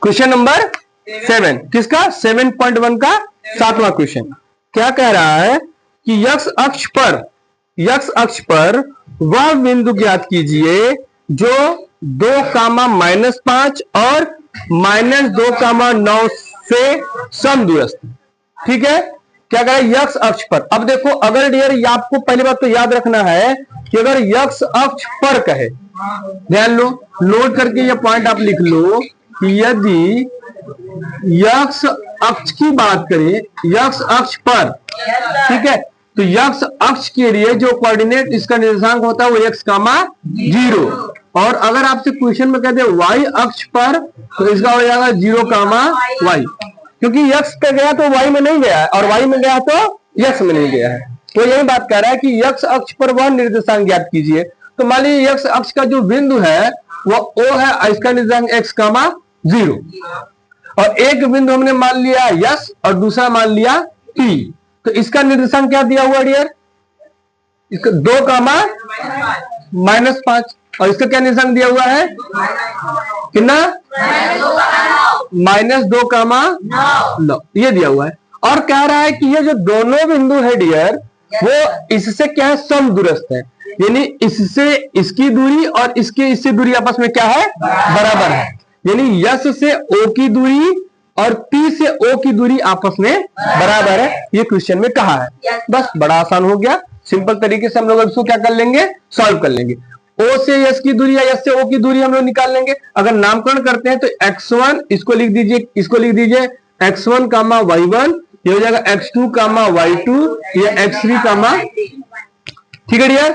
Question number 7, किसका 7.1 का 7वां question. क्या कह रहा है कि यक्स अक्ष पर वह बिंदु ज्ञात कीजिए जो 2, -5 और -2, 9 से समदूरस्थ। ठीक है, क्या कह रहा है यक्स अक्ष पर। अब देखो, अगर डियर ये आपको पहली बात तो याद रखना है कि अगर यक्स अक्ष पर कहे, ध्यान लो, नोट करके ये पॉइंट आप लिख लो कि यदि यक्स अक्ष की बात करें, यक्स अक्ष पर, ठीक है, तो यक्स अक्ष के लिए जो कोऑर्डिनेट इसका निर्देशांक होता है वो x, 0। और अगर आपसे क्वेश्चन में कहते हैं y अक्ष पर, तो इसका हो जाएगा 0, y, क्योंकि x पे गया तो y में नहीं गया है और y में गया तो x में नहीं गया है। तो यही बात कह रहा है कि x अक्ष पर वह निर्देशांक ज्ञात कीजिए। तो मान लीजिए x अक्ष का जो बिंदु है वो O है, इसका निर्देशांक x, 0, और एक बिंदु हमने मान लिया यस और दूसरा मान लिया P। तो इसका निर्देशांक क्या दिया हुआ डियर, इसका 2, -5, और इसका क्या निर्देशांक दिया हुआ है कितना, -2, 9, ये दिया हुआ है। और कह रहा है कि ये जो दोनों बिंदु है डियर वो इससे क्या है, समदूरस्थ है, यानी इससे इसकी दूरी और इससे दूरी आपस में क्या है, बराबर है। यानी यस से O की दूरी और P से O की दूरी आपस में बराबर है, ये क्वेश्चन में कहा है। बस बड़ा आसान हो गया, सिंपल तरीके से हम लोग इसको क्या कर लेंगे, सॉल्व कर लेंगे। O से यस की दूरी या यस से O की दूरी हम लोग निकाल लेंगे। अगर नामकरण करते हैं तो x1 इसको लिख दीजिए, x1, y1, ये हो जाएगा x2, y2, ये x3, ठीक है डियर।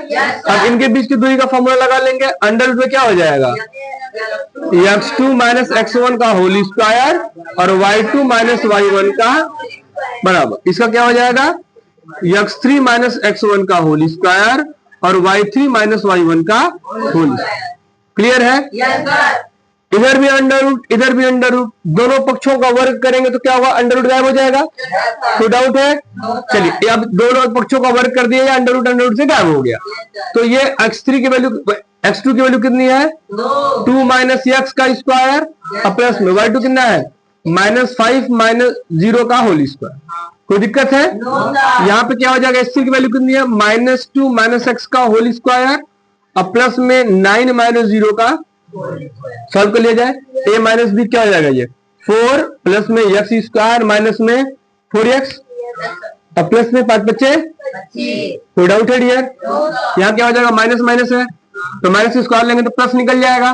अब इनके बीच की दूरी का फॉर्मूला लगा लेंगे, अंडर रूट में क्या हो जाएगा, x2 - x1 का होल स्क्वायर और y2 - y1 का बराबर, इसका क्या हो जाएगा x3 - x1 का होल स्क्वायर और y3 - y1 का होल। क्लियर है? इधर भी अंडर रूट, इधर भी अंडर रूट, दोनों पक्षों का वर्ग करेंगे तो क्या होगा, अंडर रूट गायब हो जाएगा। कोई डाउट है? चलिए, अब दोनों पक्षों का वर्ग कर दिया, अंडर रूट से गायब हो गया। तो ये x3 की वैल्यू, x2 की वैल्यू कितनी है, 2 - x का स्क्वायर और प्लस में y2 कितना है, -5 - 0 का होल स्क्वायर। कोई दिक्कत है? यहाँ पे क्या हो जाएगा, x3 की वैल्यू कितनी है, -2 - x का होल स्क्वायर और प्लस में 9 - 0 का, सॉल्व कर लिया जाए, a - b क्या हो जाएगा, ये 4 प्लस में x स्क्वायर माइनस में 4x और प्लस में 5 बच्चे। कोई डाउट है डियर? यहाँ क्या हो जाएगा, माइनस माइनस है तो माइनस स्क्वायर लेंगे तो प्लस निकल जाएगा,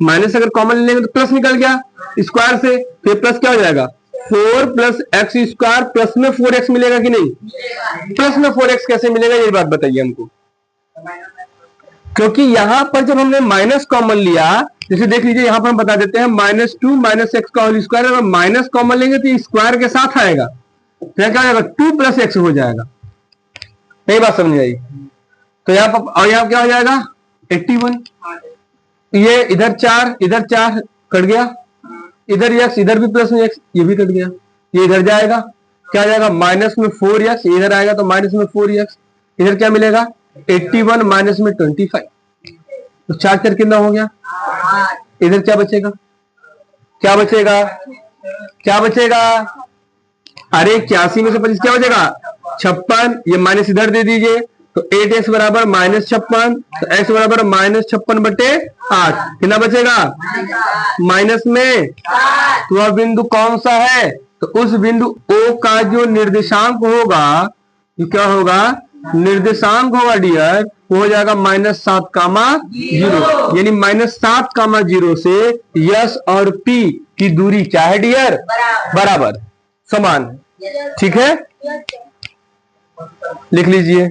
माइनस अगर कॉमन लेंगे तो प्लस निकल गया स्क्वायर से, फिर प्लस क्या हो जाएगा, 4 + x स्क्वायर प्लस में 4x मिलेगा कि नहीं, प्लस में 4x कैसे मिलेगा ये बात बताइए हमको। क्योंकि यहां पर जब हमने माइनस कॉमन लिया, जैसे देख लीजिए यहां पर हम बता देते हैं -2 - x का होल स्क्वायर, अगर माइनस कॉमन लेंगे तो स्क्वायर के साथ आएगा, क्या क्या हो जाएगा, 2 + x हो जाएगा। यही बात समझ आई? तो यहाँ पर और यहाँ क्या हो जाएगा, 81, ये इधर 4 कट गया, इधर x, इधर भी प्लस में x, ये भी कट गया, ये इधर जाएगा, क्या जाएगा, माइनस में 4x, इधर आएगा तो माइनस में 4x, इधर क्या मिलेगा, 81 माइनस में 25, तो 4 कितना हो गया, इधर क्या बचेगा, क्या बचेगा, क्या बचेगा, अरे 81 में से 25 क्या बचेगा, 56, ये माइनस इधर दे दीजिए तो 8x बराबर -56, तो x बराबर -56/8, कितना बचेगा, माइनस में, तो वह बिंदु कौन सा है, तो उस बिंदु O का जो निर्देशांक होगा, ये क्या होगा, निर्देशांक होगा डियर, वो हो जाएगा -7, 0, यानी -7, 0 से यस और P की दूरी क्या है डियर, बराबर, समान, ठीक है, लिख लीजिए।